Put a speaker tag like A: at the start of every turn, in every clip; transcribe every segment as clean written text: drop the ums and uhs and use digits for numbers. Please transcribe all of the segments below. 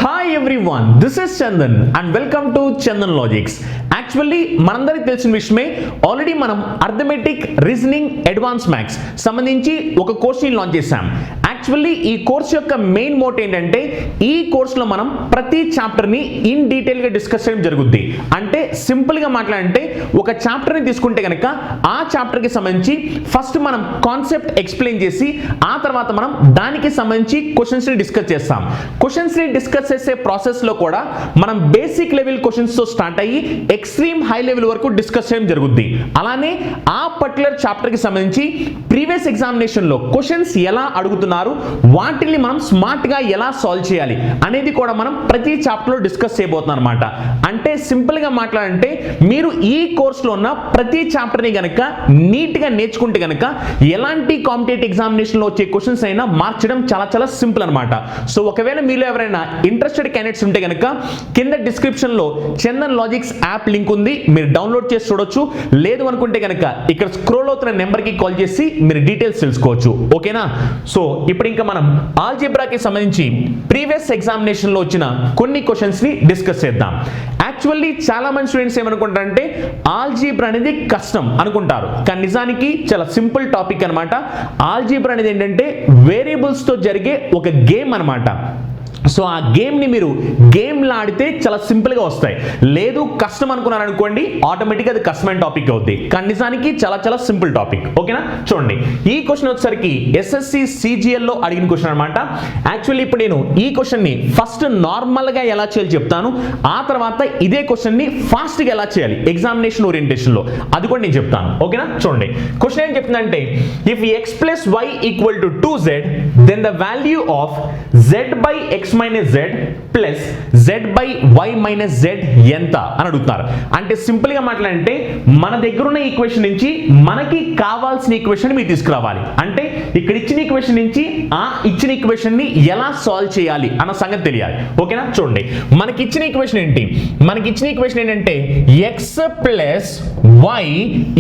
A: Hi everyone, this is Chandan and welcome to Chandan logics. Actually మనందరికి తెలిసిన విషయమే, ఆల్రెడీ మనం అర్థమెటిక్, రీజనింగ్, అడ్వాన్స్ మ్యాథ్స్ సంబంధించి ఒక కోర్స్ని లాంచ్ చేశాం. యాక్చువల్లీ ఈ కోర్స్ యొక్క మెయిన్ మోట్ ఏంటంటే, ఈ కోర్సులో మనం ప్రతి చాప్టర్ని ఇన్ డీటెయిల్గా డిస్కస్ చేయడం జరుగుద్ది. అంటే సింపుల్గా మాట్లాడంటే, ఒక చాప్టర్ని తీసుకుంటే కనుక ఆ చాప్టర్కి సంబంధించి ఫస్ట్ మనం కాన్సెప్ట్ ఎక్స్ప్లెయిన్ చేసి ఆ తర్వాత మనం దానికి సంబంధించి క్వశ్చన్స్ని డిస్కస్ చేస్తాం. క్వశ్చన్స్ని డిస్కస్ చేసే ప్రాసెస్లో కూడా మనం బేసిక్ లెవెల్ క్వశ్చన్స్తో స్టార్ట్ అయ్యి ఎక్స్ట్రీమ్ హై లెవెల్ వరకు డిస్కస్ చేయడం జరుగుద్ది. అలానే ఆ పర్టికులర్ చాప్టర్కి సంబంధించి ప్రీవియస్ ఎగ్జామినేషన్లో క్వశ్చన్స్ ఎలా అడుగుతున్నారు, వాటిని మనం స్మార్ట్గా ఎలా సాల్వ్ చేయాలి అనేది కూడా మనం ప్రతి చాప్టర్లో డిస్కస్ చేయబోతున్నాం అనమాట. అంటే సింపుల్గా మాట్లాడంటే, మీరు ఈ కోర్సులో ఉన్న ప్రతి చాప్టర్ని కనుక నీట్గా నేర్చుకుంటే కనుక ఎలాంటి కాంపిటేటివ్ ఎగ్జామినేషన్లో వచ్చే క్వశ్చన్స్ అయినా మార్చడం చాలా చాలా సింపుల్ అనమాట. సో ఒకవేళ మీలో ఎవరైనా ఇంట్రెస్టెడ్ క్యాండిడేట్స్ ఉంటే కనుక కింద డిస్క్రిప్షన్లో చందన్ లాజిక్స్ యాప్ లింక్ ఉంది, మీరు డౌన్లోడ్ చేసి చూడొచ్చు. లేదు అనుకుంటే కనుక ఇక్కడ స్క్రోల్ అవుతున్న నెంబర్కి కాల్ చేసి మీరు డీటెయిల్స్ తెలుసుకోవచ్చు. ఓకేనా? సో ఇప్పుడు ఇంకా మనం ఆల్జీబ్రాకి సంబంధించి ప్రీవియస్ ఎగ్జామినేషన్లో వచ్చిన కొన్ని క్వశ్చన్స్ని డిస్కస్ చేద్దాం. యాక్చువల్లీ చాలా మంది స్టూడెంట్స్ ఏమనుకుంటారంటే, ఆల్జీబ్రా అనేది కష్టం అనుకుంటారు, కానీ నిజానికి చాలా సింపుల్ టాపిక్ అనమాట. ఆల్జీబ్రా అనేది ఏంటంటే వేరియబుల్స్తో జరిగే ఒక గేమ్ అనమాట. సో ఆ గేమ్ని మీరు గేమ్లా ఆడితే చాలా సింపుల్గా వస్తాయి. లేదు కష్టం అనుకున్నారు అనుకోండి, ఆటోమేటిక్గా అది కష్టమైన టాపిక్ అవుతుంది, కానీ నిజానికి చాలా చాలా సింపుల్ టాపిక్. ఓకేనా? చూడండి, ఈ క్వశ్చన్ వచ్చేసరికి ఎస్ఎస్సి సిజిఎల్లో అడిగిన క్వశ్చన్ అనమాట. యాక్చువల్లీ ఇప్పుడు నేను ఈ క్వశ్చన్ని ఫస్ట్ నార్మల్గా ఎలా చేయాలి చెప్తాను, ఆ తర్వాత ఇదే క్వశ్చన్ని ఫాస్ట్గా ఎలా చేయాలి ఎగ్జామినేషన్ ఓరియంటేషన్లో అది కూడా నేను చెప్తాను. ఓకేనా? చూడండి, క్వశ్చన్ ఏం చెప్తుందంటే, if x plus y equal to 2z, then the value of z by x minus z plus z by y minus z ఎంత అని అడుగుతారు. అంటే సింపుల్ గా మాట్లాడంటే, మన దగ్గర ఉన్న ఈక్వేషన్ నుంచి మనకి కావాల్సిన ఈక్వేషన్ మీరు తీసుకురావాలి. అంటే ఇక్కడ ఇచ్చిన ఈక్వేషన్ నుంచి ఆ ఇచ్చిన ఈక్వేషన్ ని ఎలా సాల్వ్ చేయాలి అన్న సంగతి తెలియాలి. ఓకేనా? చూడండి, మనకి ఇచ్చిన ఈక్వేషన్ ఏంటి? మనకి ఇచ్చిన ఈక్వేషన్ ఏంటంటే x plus y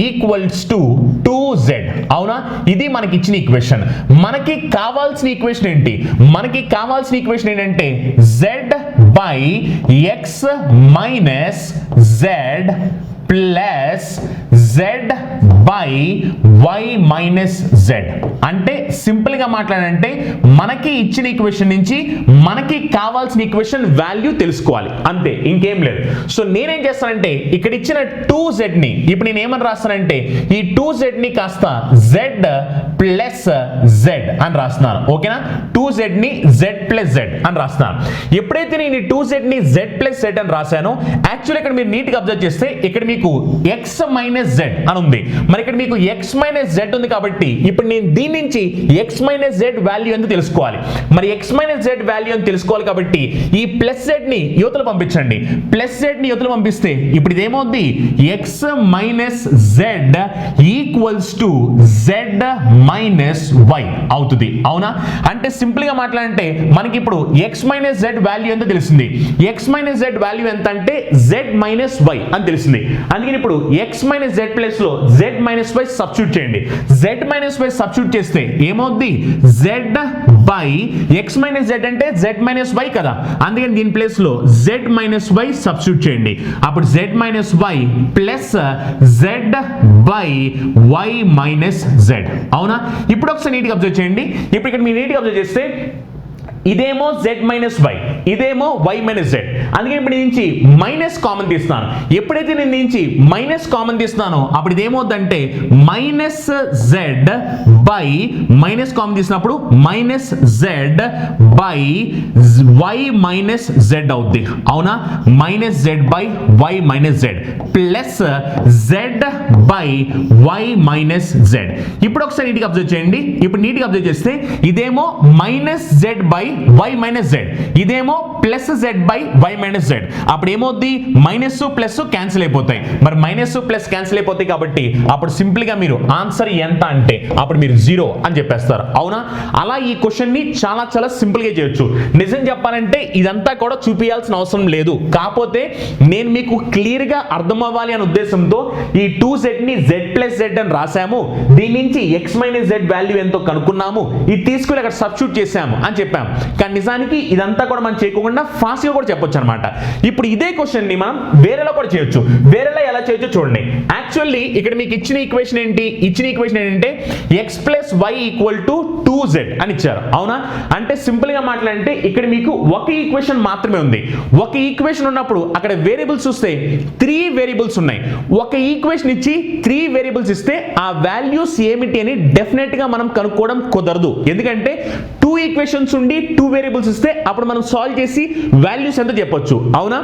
A: equals to 2z. అవునా? ఇది మనకి ఇచ్చిన ఈక్వేషన్. మనకి కావాల్సిన ఈక్వేషన్ ఏంటి? మనకి కావాల్సిన ఈక్వేషన్ ఏంటంటే z by x minus z plus z by y minus z. అంటే సింపుల్ గా మాట్లాడంటే, మనకి ఇచ్చిన ఈక్వేషన్ నుంచి మనకి కావాల్సిన ఈక్వేషన్ వాల్యూ తెలుసుకోవాలి, అంతే, ఇంకేం లేదు. సో నేనేం చేస్తానంటే, ఇక్కడ ఇచ్చిన 2z ని ఇప్పుడు నేను ఏమని రాస్తానంటే, ఈ 2z ని కాస్త z ప్లస్ z అని రాస్తున్నాను. ఓకేనా? 2z ని z ప్లస్ z అని రాస్తున్నాను. ఎప్పుడైతే నేను ఈ 2z ని z ప్లస్ z అని రాశానో, యాక్చువల్లీ ఇక్కడ మీరు నీట్గా అబ్జర్వ్ చేస్తే ఇక్కడ మీకు x మైనస్ z అని ఉంది. మరి ఇక్కడ మీకు x మైనస్ z ఉంది కాబట్టి ఇప్పుడు నేను దీని నుంచి x మైనస్ z వాల్యూ ఎంత తెలుసుకోవాలి. మరి x మైనస్ z వాల్యూ అని తెలుసుకోవాలి కాబట్టి ఈ ప్లస్ z ని యువతల పంపించండి. ప్లస్ z ని యువతల పంపిస్తే ఇప్పుడు ఇదేమవుద్ది, x minus z equals to z minus y అవుతుంది. అవునా? అంటే సింపుల్ గా మాట్లాడంటే, మనకి ఇప్పుడు x మైనస్ z వాల్యూ ఎంత తెలిసింది. x మైనస్ z వాల్యూ ఎంత అంటే z మైనస్ y అని తెలిసింది. అందుకని ఇప్పుడు x మైనస్ z ప్లస్ లో z మైనస్ y సబ్స్టిట్యూట్ చేయండి. z మైనస్ y సబ్స్టిట్యూట్ చేస్తే ఏమవుద్ది, z by x minus z అంటే z మైనస్ y కదా, అందుకని దీని ప్లేస్ లో z మైనస్ y సబ్స్టిట్యూట్ చేయండి. అప్పుడు z minus y plus z by y minus z. అవునా? ఇప్పుడు ఒకసారి నీట్గా అబ్జర్వ్ చేయండి. ఇప్పుడు ఇక్కడ మీరు నీట్గా అబ్జర్వ్ చేస్తే ఇదేమో z మైనస్ y, ఇదేమో y మైనస్ z. అందుకే ఇప్పుడు నుంచి మైనస్ కామన్ తీస్తున్నాను. ఎప్పుడైతే నేను నుంచి మైనస్ కామన్ తీస్తున్నానో అప్పుడు ఇదేమవుద్దంటే minus z by minus common తీసినప్పుడు minus z by y minus z అవుద్ది. అవునా? Minus z by y minus z plus z by y minus z. ఇప్పుడు ఒకసారి నీట్గా అబ్జర్వ్ చేయండి. ఇప్పుడు నీట్గా అబ్జర్వ్ చేస్తే ఇదేమో minus z by y minus z, ఇదేమో plus z by y minus z. అప్పుడు ఏమవుద్ది, మైనస్ ప్లస్ క్యాన్సిల్ అయిపోతాయి. మరి మైనస్ ప్లస్ క్యాన్సిల్ అయిపోతాయి కాబట్టి అప్పుడు సింపుల్ గా మీరు ఆన్సర్ ఎంత అంటే అప్పుడు మీరు 0 అని చెప్పేస్తారు. అవునా? అలా ఈ క్వశ్చన్ ని చాలా చాలా సింపుల్ గా చేయొచ్చు. నిజం చెప్పాలంటే ఇదంతా కూడా చూపించాల్సిన అవసరం లేదు, కాకపోతే నేను మీకు క్లియర్ గా అర్థం అవ్వాలి అనే ఉద్దేశంతో ఈ 2z ని z ప్లస్ z అని రాసాము. దీని నుంచి x మైనస్ z వాల్యూ ఎంతో కనుక్కున్నాము, ఇది తీసుకుని అక్కడ సబ్స్టిట్యూట్ చేసాము అని చెప్పాము. కానీ నిజానికి ఇదంతా కూడా మనం చేయకుండా ఫాస్ట్గా కూడా చెప్పొచ్చు అనమాట. ఇప్పుడు ఇదే క్వశ్చన్ని మనం వేరేలా కూడా చేయొచ్చు. వేరేలా ఎలా చేయొచ్చు చూడండి. యాక్చువల్లీ ఇక్కడ మీకు ఇచ్చిన ఈక్వేషన్ ఏంటి? ఇచ్చిన ఈక్వేషన్ ఏంటంటే x plus y equal to 2z అని ఇచ్చారు. అవునా? అంటే సింపుల్ గా మాట్లాడంటే ఇక్కడ మీకు ఒక ఈక్వేషన్ మాత్రమే ఉంది. ఒక ఈక్వేషన్ ఉన్నప్పుడు అక్కడ వేరియబుల్స్ చూస్తే 3 వేరియబుల్స్ ఉన్నాయి. ఒక ఈక్వేషన్ ఇచ్చి 3 వేరియబుల్స్ ఇస్తే ఆ వాల్యూస్ ఏమిటి అని డెఫినెట్ గా మనం కనుక్కోవడం కుదరదు. ఎందుకంటే 2 ఈక్వేషన్స్ ఉండి 2 వేరియబుల్స్ ఇస్తే అప్పుడు మనం సాల్వ్ చేసి వాల్యూస్ ఎంత చెప్పొచ్చు. అవునా?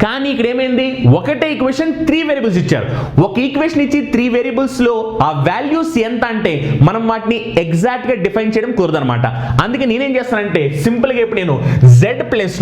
A: కానీ ఇక్కడ ఏమైంది? ఒకటే ఈక్వేషన్ 3 వేరియబుల్స్ ఇచ్చారు. ఒక ఈక్వేషన్ ఇచ్చి 3 వేరియబుల్స్ లో ఆ వాల్యూస్ ఎంత అంటే మనం వాటిని ఎగ్జాక్ట్ గా డిఫైన్ చేయడం కుదరదన్నమాట. అందుకే నేనేం చేస్తానంటే సింపుల్ గా ఇప్పుడు నేను z ప్లేస్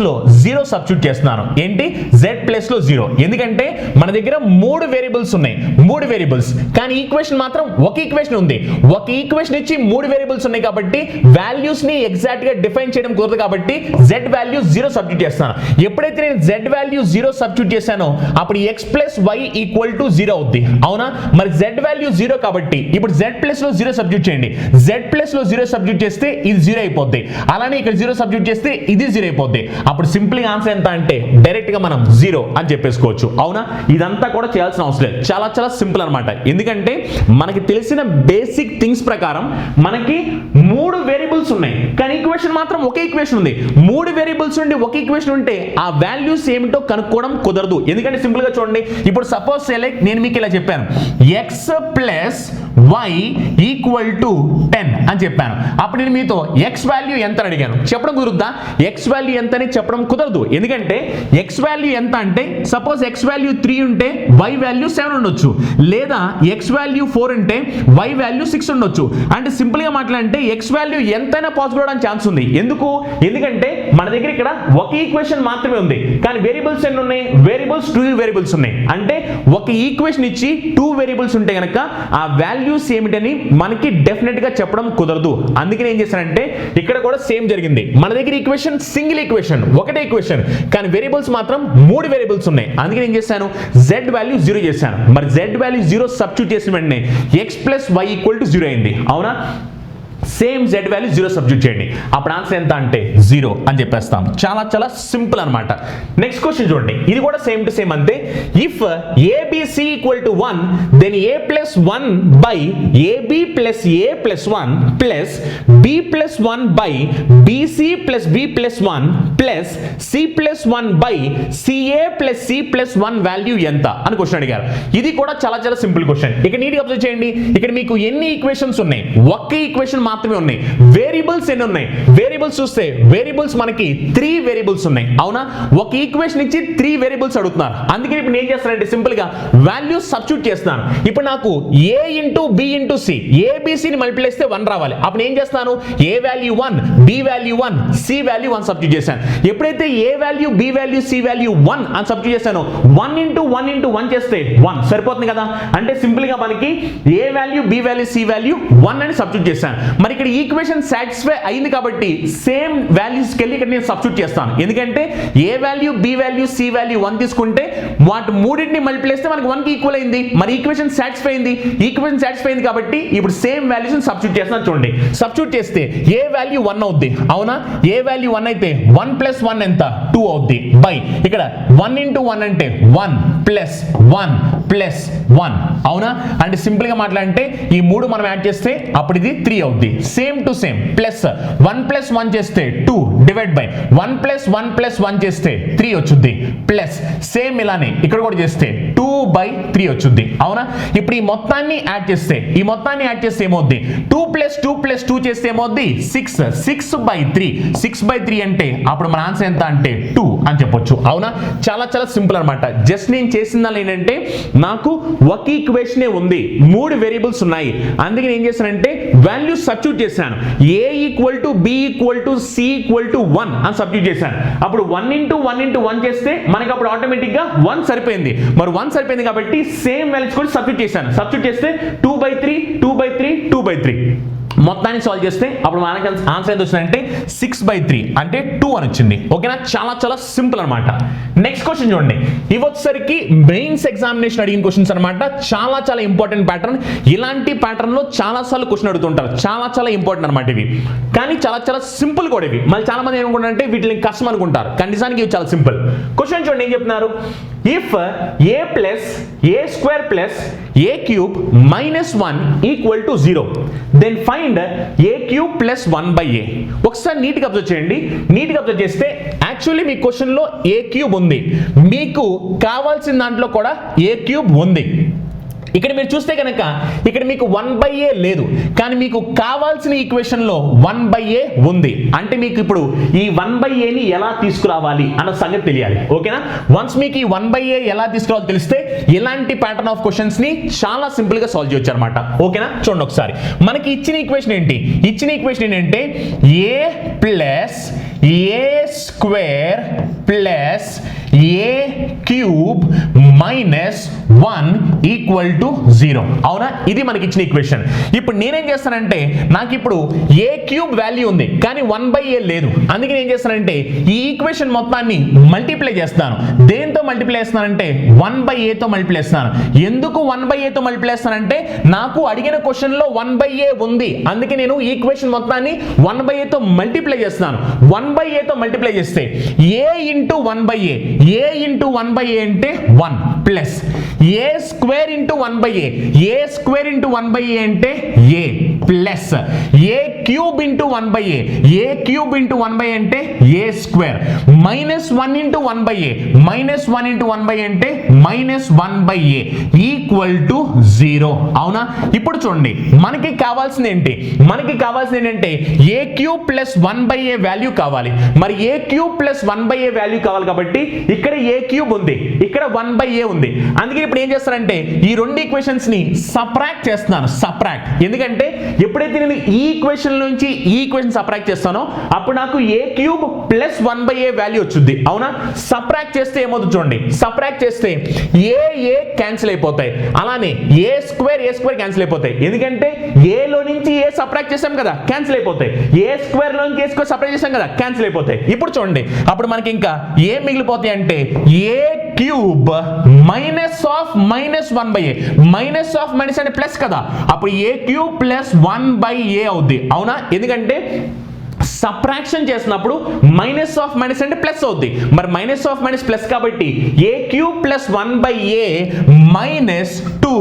A: లో 0 సబ్స్టిట్యూట్ చేస్తున్నాను. ఏంటి? z ప్లేస్ లో 0. ఎందుకంటే మన దగ్గర 3 వేరియబుల్స్ ఉన్నాయి. 3 వేరియబుల్స్ కానీ ఈక్వేషన్ మాత్రం ఒక ఈక్వేషన్ ఉంది. ఒక ఈక్వేషన్ ఇచ్చి 3 వేరియబుల్స్ ఉన్నాయి కాబట్టి వాల్యూస్ ని ఎగ్జాక్ట్ గా డిఫైన్ చేయడం కుదరదు కాబట్టి z వాల్యూ 0 సబ్స్టిట్యూట్ చేస్తాను. ఎప్పుడైతే నేను z వాల్యూ 0 సబ్స్టిట్యూట్ చేశానో అప్పుడు x plus y equal to 0 అవుద్ది. అవునా? మరి z వాల్యూ 0 కాబట్టి ఇప్పుడు z ప్లస్ లో 0 సబ్స్టిట్యూట్ చేయండి. z ప్లస్ లో 0 సబ్స్టిట్యూట్ చేస్తే ఇది 0 అయిపోద్ది. అలానే ఇక్కడ 0 సబ్స్టిట్యూట్ చేస్తే ఇది 0 అయిపోద్ది. అప్పుడు సింపుల్ గా ఆన్సర్ ఎంత అంటే డైరెక్ట్ గా మనం 0 అని చెప్పేసుకోవచ్చు. అవునా? ఇదంతా కూడా చేయాల్సిన అవసరం లేదు. చాలా చాలా సింపుల్ అన్నమాట. ఎందుకంటే మనకి తెలిసిన బేసిక్ థింగ్స్ ప్రకారం మనకి 3 వేరియబుల్స్ ఉన్నాయి కానీ ఈక్వేషన్ మాత్రం ఒకే ఈక్వేషన్ ఉంది. 3 వేరియబుల్స్ ఉండి ఒక ఈక్వేషన్ ఉంటే ఆ వాల్యూస్ ఏమిటో కనుక్కోవడం కుదరదు. ఎందుకంటే సింపుల్ గా చూడండి. ఇప్పుడు సపోజ్ సెలెక్ట్ నేను మీకు ఇలా చెప్పాను x plus y equal to 10 అని చెప్పాను. అప్పుడు నేను మీతో x వాల్యూ ఎంత అని అడిగాను. చెప్పడం కుదురుద్దా? x వాల్యూ ఎంత అని చెప్పడం కుదరదు. ఎందుకంటే x వాల్యూ ఎంత అంటే సపోజ్ x వాల్యూ 3 ఉంటే y వాల్యూ 7 ఉండొచ్చు, లేదా x వాల్యూ 4 ఉంటే y వాల్యూ 6 ఉండొచ్చు. అంటే సింపుల్ గా మాట్లాడంటే x వాల్యూ ఎంతైనా పాసిబుల్ అవడానికి ఛాన్స్ ఉంది. ఎందుకంటే మన దగ్గర ఇక్కడ ఒక ఈక్వేషన్ మాత్రమే ఉంది కానీ వేరియబుల్స్ ఎన్ని ఉన్నాయి? వేరియబుల్స్ 2 వేరియబుల్స్ ఉన్నాయి. అంటే ఒక ఈక్వేషన్ ఇచ్చి 2 వేరియబుల్స్ ఉంటే గనక ఆ వాల్యూస్ ఏమిటని మనకి డెఫినెట్ గా చెప్పడం కుదరదు. అందుకని ఏం చేశానంటే ఇక్కడ కూడా సేమ్ జరిగింది. మన దగ్గర ఈక్వేషన్ సింగిల్ ఈక్వేషన్, ఒకటే ఈక్వేషన్ కానీ వేరియబుల్స్ మాత్రం 3 వేరియబుల్స్ ఉన్నాయి. అందుకని ఏం చేశాను? z వాల్యూ 0 చేశాను. మరి z వాల్యూ 0 సబ్స్టిట్యూట్ చేసిన వెంటనే x plus y equal to 0 అయింది. అవునా? సేమ్ z వాల్యూ 0 సబ్స్టిట్యూట్ చేయండి. అప్పుడు ఆన్సర్ ఎంత అంటే 0 అని చెప్పేస్తాం. చాలా చాలా సింపుల్ అన్నమాట. నెక్స్ట్ క్వశ్చన్ చూడండి. ఇది కూడా సేమ్ టు సేమ్ అంతే. If abc equal to 1 then a plus 1 by ab plus a plus 1 plus b plus 1 by bc plus b plus 1 plus c plus 1 by ca plus c plus 1 value ఎంత అని question అడిగారు. ఇది కూడా చాలా చాలా simple question. ఇక్కడ నీట్గా observe చేయండి. ఇక్కడ మీకు ఎన్ని ఈక్వేషన్స్ ఉన్నాయి? ఒక్క ఈక్వేషన్ మాత్రమే ఉన్నాయి. వేరియబుల్స్ ఎన్ని ఉన్నాయి? వేరియబుల్స్ చూస్తే వేరియబుల్స్ మనకి 3 వేరియబుల్స్ ఉన్నాయి. అవునా? ఒక ఈక్వేషన్ ఇచ్చి 3 వేరియబుల్స్ అడుగుతున్నారు. అందుకే ఇప్పుడు నేను చేస్తానంటే సింపుల్ గా వాల్యూస్ సబ్స్టిట్యూట్ చేస్తాను. ఇప్పుడు నాకు a into b into c abc ని మల్టిప్లై చేస్తే 1 రావాలి. అప్పుడు నేను చేస్తాను a value 1 b value 1 c value 1 substitute చేశాను. ఎప్పుడైతే a value b value c value 1 అని సబ్స్టిట్యూట్ చేశాను 1 ఇంటూ 1 ఇంటూ 1 చేస్తే 1 సరిపోతుంది కదా. అంటే సింపుల్ గా మనకి a value b value c value 1 అని సబ్స్టిట్యూట్ చేశాను. మరి ఇక్కడ ఈక్వేషన్ సాటిస్ఫై అయింది కాబట్టి సేమ్ వాల్యూస్కి వెళ్ళి ఇక్కడ నేను సబ్స్టిట్యూట్ చేస్తాను. ఎందుకంటే A value B value C value 1 తీసుకుంటే వాటి మూడింటిని మల్టిప్లై చేస్తే మనకి 1 కి ఈక్వల్ అయింది. మరి ఈక్వేషన్ సాటిస్ఫై అయింది. ఈక్వేషన్ సాటిస్ఫై అయింది కాబట్టి ఇప్పుడు సేమ్ వాల్యూస్ సబ్స్టిట్యూట్ చేస్తున్నాను. చూడండి, సబ్స్టిట్యూట్ చేస్తే ఏ వాల్యూ 1 అవుద్ది. అవునా? ఏ వాల్యూ 1 అయితే 1 ప్లస్ 1 ఎంత? 2 అవుద్ది. బై ఇక్కడ 1 ఇంటూ 1 అంటే 1 ప్లస్ 1 ప్లస్ 1. అవునా? అంటే సింపుల్ గా మాట్లాడంటే ఈ 3 మనం యాడ్ చేస్తే అప్పుడు ఇది 3 అవుద్ది. Same to same plus 1 plus 1 చేస్తే 2 డివైడ్ బై 1 ప్లస్ 1 ప్లస్ 1 చేస్తే 3 వచ్చుద్ది. ప్లస్ సేమ్ ఇలానే ఇక్కడ కూడా చేస్తే 2 బై 3 వచ్చుద్ది. అవునా? ఇప్పుడు ఈ మొత్తాన్ని యాడ్ చేస్తే ఏమవుద్ది? 2 ప్లస్ 2 ప్లస్ 2 చేస్తే ఏమవుద్ది? 6 బై 3. 6 బై 3 అంటే అప్పుడు మన ఆన్సర్ ఎంత అంటే 2 అని చెప్పొచ్చు. అవునా? చాలా చాలా సింపుల్ అనమాట. జస్ట్ నేను చేసిందా ఏంటంటే నాకు ఒక ఈక్వేషనే ఉంది, 3 వేరియబుల్స్ ఉన్నాయి. అందుకే నేను ఏం చేశానంటే వాల్యూ సబ్స్టిట్యూట్ చేశాను. a equal to b equal to c equal to 1 అని సబ్స్టిట్యూట్ చేశాను. అప్పుడు 1 ఇంటూ 1 ఇంటూ 1 చేస్తే మనకి అప్పుడు ఆటోమేటిక్ గా 1 సరిపోయింది. మరి 1 సరిపోయింది కాబట్టి సేమ్ వాల్యూస్ కూడా సబ్స్టిట్యూట్ చేశాను. సబ్స్టిట్యూట్ చేస్తే 2 బై 3 2 బై 3 2 బై 3 మొత్తాన్ని సాల్వ్ చేస్తే అప్పుడు మనకి ఆన్సర్ ఎంత వచ్చిందంటే 6 బై 3 అంటే 2 అని వచ్చింది. ఓకేనా? చాలా చాలా సింపుల్ అనమాట. నెక్స్ట్ క్వశ్చన్ చూడండి, ఇవి వచ్చేసరికి మెయిన్స్ ఎగ్జామినేషన్ అడిగిన క్వశ్చన్స్ అనమాట. చాలా చాలా ఇంపార్టెంట్ ప్యాటర్న్. ఇలాంటి ప్యాటర్న్ లో చాలా సార్లు క్వశ్చన్ అడుగుతుంటారు. చాలా చాలా ఇంపార్టెంట్ అనమాట ఇవి. కానీ చాలా చాలా సింపుల్ కూడా ఇవి. మళ్ళీ చాలా మంది ఏమనుకుంటారంటే వీటిని కష్టం అనుకుంటారు. కానీ నిజానికి ఇవి చాలా సింపుల్. క్వశ్చన్ చూడండి ఏం చెప్తున్నారు, if a plus a square plus a cube minus 1 equal to 0 then find a cube plus 1/a. ఒకసారి నీట్గా అబ్జర్వ్ చేయండి. నీట్గా అబ్జర్వ్ చేస్తే యాక్చువల్లీ మీ క్వశ్చన్లో a క్యూబ్ ఉంది, మీకు కావాల్సిన దాంట్లో కూడా a క్యూబ్ ఉంది. ఇక్కడ మీరు చూస్తే కనుక ఇక్కడ మీకు 1/a లేదు, కానీ మీకు కావాల్సిన ఈక్వేషన్లో 1/a ఉంది. అంటే మీకు ఇప్పుడు ఈ 1/aని ఎలా తీసుకురావాలి అన్న సంగతి తెలియాలి. ఓకేనా? వన్స్ మీకు ఈ 1/a ఎలా తీసుకురావాలో తెలిస్తే ఇలాంటి ప్యాటర్న్ ఆఫ్ క్వశ్చన్స్ ని చాలా సింపుల్ గా సాల్వ్ చేయొచ్చు అనమాట. ఓకేనా? చూడండి ఒకసారి మనకి ఇచ్చిన ఈక్వేషన్ ఏంటి? ఇచ్చిన ఈక్వేషన్ ఏంటంటే a plus a square plus a cube minus 1 equal to 0. అవునా? ఇది మనకి ఇచ్చిన ఈక్వేషన్. ఇప్పుడు నేనేం చేస్తానంటే నాకు ఇప్పుడు a క్యూబ్ వాల్యూ ఉంది, కానీ 1/a లేదు. అందుకే నేను ఏం చేస్తానంటే ఈ ఈక్వేషన్ మొత్తాన్ని మల్టిప్లై చేస్తాను. దేంతో మల్టిప్లై చేస్తానంటే 1/a తో మల్టిప్లై చేస్తాను. ఎందుకు 1/a తో మల్టిప్లై చేస్తానంటే నాకు అడిగిన క్వశ్చన్ లో 1/a ఉంది. అందుకే నేను ఈక్వేషన్ మొత్తాన్ని 1/a తో మల్టిప్లై చేస్తాను. 1/a తో మల్టిప్లై చేస్తే a into 1/a, a into 1/a అంటే 1 plus a square into 1/a, a square into 1/a అంటే a plus a cube into 1/a, a cube into 1/a అంటే a square minus 1 into 1/a, minus 1 into 1/a అంటే minus 1/a equal to 0. అవునా? ఇప్పుడు చూడండి మనకి కావాల్సింది ఏంటి? మనకి కావాల్సింది ఏంటంటే a cube plus 1/a value కావాలి. మరి a cube plus 1/a value కావాలి కాబట్టి ఇక్కడ a క్యూబ్ ఉంది, ఇక్కడ 1/a ఉంది. అందుకే ఇప్పుడు ఏం చేస్తారంటే ఈ రెండు ఈక్వేషన్స్ ని సబ్ట్రాక్ట్ చేస్తున్నాను. సబ్ట్రాక్ట్ ఎందుకంటే ఎప్పుడైతే నేను ఈ ఈక్వేషన్ నుంచి ఈ ఈక్వేషన్ సబ్ట్రాక్ట్ చేస్తానో అప్పుడు నాకు a cube plus 1/a value వచ్చింది. అవునా? సబ్ట్రాక్ట్ చేస్తే ఏమవుతుంది చూడండి. సబ్ట్రాక్ట్ చేస్తే a క్యాన్సిల్ అయిపోతాయి, అలానే a స్క్వేర్ క్యాన్సిల్ అయిపోతాయి. ఎందుకంటే a లో నుంచి a సబ్ట్రాక్ట్ చేసాం కదా, క్యాన్సిల్ అయిపోతాయి. a స్క్వేర్ లో నుంచి a స్క్వేర్ సబ్ట్రాక్ట్ చేసాం కదా, క్యాన్సిల్ అయిపోతాయి. ఇప్పుడు చూడండి అప్పుడు మనకి ఇంకా ఏ మిగిలిపోతాయి అంటే a cube minus of minus 1/a, minus of minus అంటే ప్లస్ కదా, అప్పుడు a క్యూబ్ ప్లస్ 1/a అవుద్ది. అవునా? ఎందుకంటే సబ్ట్రాక్షన్ చేసినప్పుడు మైనస్ ఆఫ్ మైనస్ అంటే ప్లస్ అవుద్ది. మరి మైనస్ ఆఫ్ మైనస్ ప్లస్ కాబట్టి a cube plus 1/a minus 2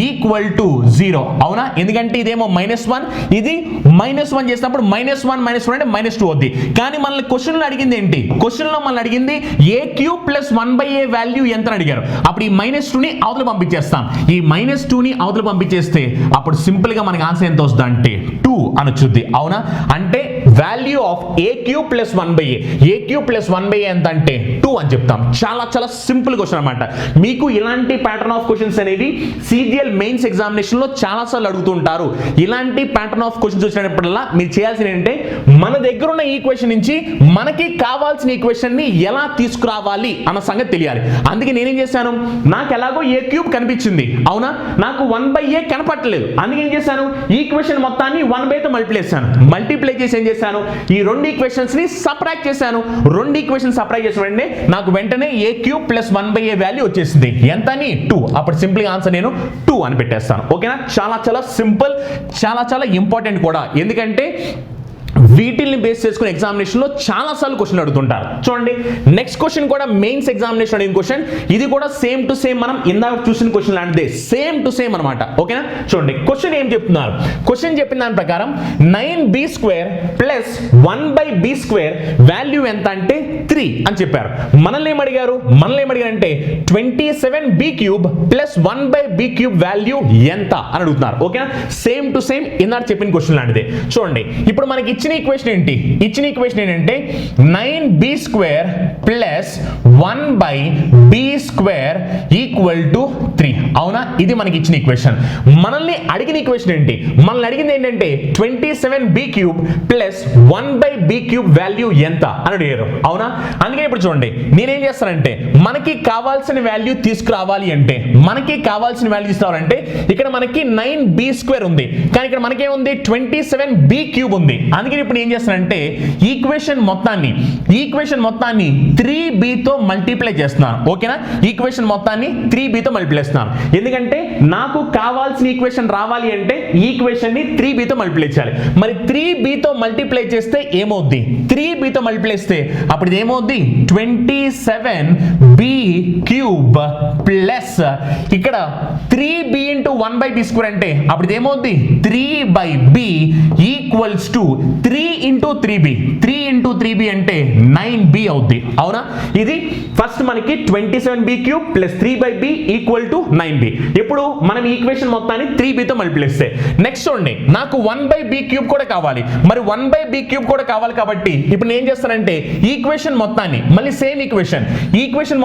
A: equal to 0. అవునా? ఎందుకంటే ఇదేమో -1, ఇది -1 చేసినప్పుడు -1 అంటే -2 అవుద్ది. కానీ మనల్ని క్వశ్చన్లో అడిగింది ఏంటి? క్వశ్చన్లో మనల్ని అడిగింది a cube plus 1/a value ఎంత అని అడిగారు. అప్పుడు ఈ -2ని అవతల పంపించేస్తాం. ఈ -2ని అవతల పంపించేస్తే అప్పుడు సింపుల్ గా మనకి ఆన్సర్ ఎంత వస్తుంది అంటే 2 అని వచ్చుద్ది. అవునా? అంటే value of a cube plus 1/a, a cube plus 1/a ఎంత అంటే 2 అని చెప్తాం. చాలా చాలా సింపుల్ క్వశ్చన్ అనమాట. మీకు ఇలాంటి ప్యాటర్న్ ఆఫ్ క్వశ్చన్స్ అనేవి CGL మెయిన్స్ ఎగ్జామినేషన్ లో చాలా సార్లు అడుగుతుంటారు. ఇలాంటి ప్యాటర్న్ ఆఫ్ క్వశ్చన్స్ వచ్చినప్పుడల్లా మీరు చేయాల్సింది ఏంటంటే మన దగ్గర ఉన్న ఈక్వేషన్ నుంచి మనకి కావాల్సిన ఈక్వేషన్ ని ఎలా తీసుకురావాలి అన్న సంగతి తెలియాలి. అందుకే నేనేం చేశాను, నాకు ఎలాగో a క్యూబ్ కనిపించింది. అవునా? నాకు 1/a కనపట్టలేదు. అందుకే ఏం చేశాను, ఈక్వేషన్ మొత్తాన్ని 1/a తో మల్టిప్లై చేశాను. మల్టిప్లై చేసి ఏం చేశాను, ఈ రెండు ఈక్వేషన్స్ ని సబ్ట్రాక్ట్ చేశాను. రెండు ఈక్వేషన్స్ సబ్ట్రాక్ట్ చేసిన వెంటనే నాకు వెంటనే a cube plus 1/a value వచ్చేసింది. ఎంతని 2. అప్పుడు సింపుల్ గా ఆన్సర్ నేను 2 అని పెట్టేస్తాను. ఓకేనా? చాలా చాలా సింపుల్, చాలా చాలా ఇంపార్టెంట్ కూడా. ఎందుకంటే వీటిల్ని బేస్ చేసుకుని ఎగ్జామినేషన్ లో చాలా సార్లు క్వశ్చన్ అడుగుతుంటారు. చూడండి నెక్స్ట్ క్వశ్చన్ కూడా మెయిన్స్ ఎగ్జామినేషన్ అడిగిన క్వశ్చన్. ఇది కూడా సేమ్ టు సేమ్ మనం ఇందాక చూసిన క్వశ్చన్ లాంటిదే, సేమ్ టు సేమ్ అనమాట. ఓకేనా? చూడండి క్వశ్చన్ ఏం చెప్తున్నారు. క్వశ్చన్ చెప్పిన దాని ప్రకారం 9b² ప్లస్ 1/b² వాల్యూ ఎంత అంటే 3 అని చెప్పారు. మనల్ని ఏమడిగారు అంటే 27b³ ప్లస్ 1/b³ వాల్యూ ఎంత అని అడుగుతున్నారు. ఓకేనా? సేమ్ టు సేమ్ ఇందాక చెప్పిన క్వశ్చన్ లాంటిదే. చూడండి ఇప్పుడు మనకి ఇచ్చిన ఈక్వేషన్ ఏంటి? ఇచ్చిన ఈక్వేషన్ ఏంటంటే 9b² plus 1/b² equal to 3. అవునా? ఇది మనకి ఇచ్చిన ఈక్వేషన్. మనల్ని అడిగిన ఈక్వేషన్ ఏంటి? మనల్ని అడిగింది ఏంటంటే 27b³ ప్లస్ 1/b³ వాల్యూ ఎంత అని అడిగారు. అవునా? అందుకే ఇప్పుడు చూడండి నేనేం చేస్తానంటే మనకి కావాల్సిన వాల్యూ తీసుకురావాలి అంటే ఇక్కడ మనకి 9b² ఉంది, కానీ ఇక్కడ మనకేముంది 27b³ ఉంది. అందుకే ఇప్పుడు ఏం చేస్తానంటే ఈక్వేషన్ ఈక్వేషన్ మొత్తాన్ని 3b తో మల్టిప్లై చేస్తున్నాను. ఓకేనా, ఈక్వేషన్ మొత్తాన్ని 3b తో మల్టిప్లై చేస్తున్నాను. ఎందుకంటే నాకు కావాల్సిన ఈక్వేషన్ రావాలి అంటే ఈక్వేషన్ ని 3b తో మల్టిప్లై చేయాలి. మరి 3b తో మల్టిప్లై చేస్తే ఏమవుద్ది? 3b తో మల్టిప్లై చేస్తే అప్పుడు ఇది ఏమవుద్ది? 27b క్యూబ్ ప్లస్ ఇక్కడ 3b ఇంటూ 1/b² అంటే అప్పుడు ఇది ఏమవుద్ది? 3/b equals to 3 into 3b. 3 into 3b అంటే 9b అవుద్ది. అవునా, ఇది ఫస్ట్ మనకి 27b cube plus 3/b equal to 9b. ఇప్పుడు మనం ఈక్వేషన్ మొత్తాన్ని 3b తో మల్టిప్లై చేస్తే నెక్స్ట్ చూడండి, నాకు 1/b³ కూడా కావాలి. మరి 1/b³ కూడా కావాలి కాబట్టి ఇప్పుడు నేను ఏం చేస్తానంటే ఈక్వేషన్ మొత్తాన్ని మళ్ళీ సేమ్ ఈక్వేషన్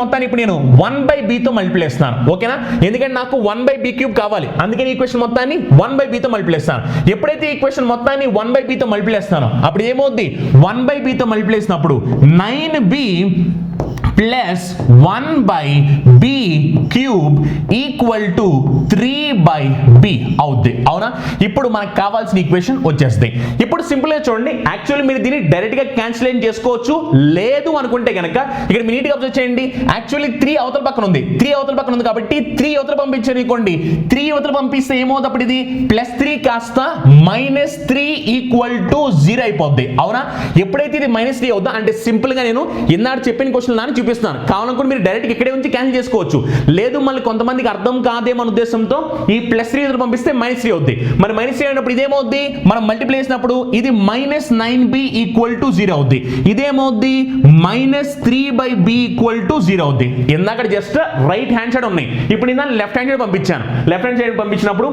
A: మొత్తాన్ని ఇప్పుడు నేను 1/b తో మల్టిప్లై చేస్తాను. ఓకేనా, ఎందుకంటే నాకు 1/b³ కావాలి, అందుకని ఈక్వేషన్ మొత్తాన్ని 1/b తో మల్టిప్లై చేస్తాను. ఎప్పుడైతే ఈక్వేషన్ మొత్తాన్ని 1/b తో మల్టిప్లై చేస్తానో అప్పుడు ఏమవుద్ది? 1/b తో మల్టిప్లై చేసినప్పుడు 9b plus 1/b cube equal to 3/b అవుద్ది. అవునా, ఇప్పుడు మనకు కావాల్సిన ఈక్వేషన్ వచ్చేస్తుంది. ఇప్పుడు సింపుల్ గా చూడండి, యాక్చువల్లీ మీరు దీన్ని డైరెక్ట్ గా క్యాన్సిల్ చేసుకోవచ్చు, లేదు అనుకుంటే కనుక ఇక్కడ మీరు నీట్ గా అబ్జర్వ్ చేయండి. యాక్చువల్లీ 3 అవతల పక్కన ఉంది, 3 అవతల పక్కన ఉంది కాబట్టి 3 అవతల పంపించారు అనుకోండి. 3 అవతల పంపిస్తే ఏమవుతుంది? అప్పుడు ఇది +3 కాస్త -3 ఈక్వల్ టు 0 అయిపోద్ది. అవునా, ఎప్పుడైతే ఇది -3 అవుతుందో అంటే సింపుల్ గా నేను ఇందాక చెప్పిన క్వశ్చన్ నాని చూపిస్తాను. కావాలనుకుంటే మీరు డైరెక్ట్ ఇక్కడే ఉంచి క్యాన్సిల్ చేసుకోవచ్చు, లేదు మళ్ళీ కొంతమందికి అర్థం కాదేమో ఉద్దేశంతో ఈ +3 ఎదురు పంపిస్తే -3 అవుద్ది. మరి -3 అయినప్పుడు ఇదేమవుద్ది? మనం మల్టిప్లై చేసినప్పుడు ఇది -9b ఈక్వల్ టు 0 అవుద్ది. ఇదేమవుద్ది? -3/b ఈక్వల్ టు 0 అవుద్ది. ఇందాక జస్ట్ రైట్ హ్యాండ్ సైడ్ ఉన్నాయి, ఇప్పుడు నేను లెఫ్ట్ హ్యాండ్ సైడ్ పంపించాను. లెఫ్ట్ హ్యాండ్ సైడ్ పంపించినప్పుడు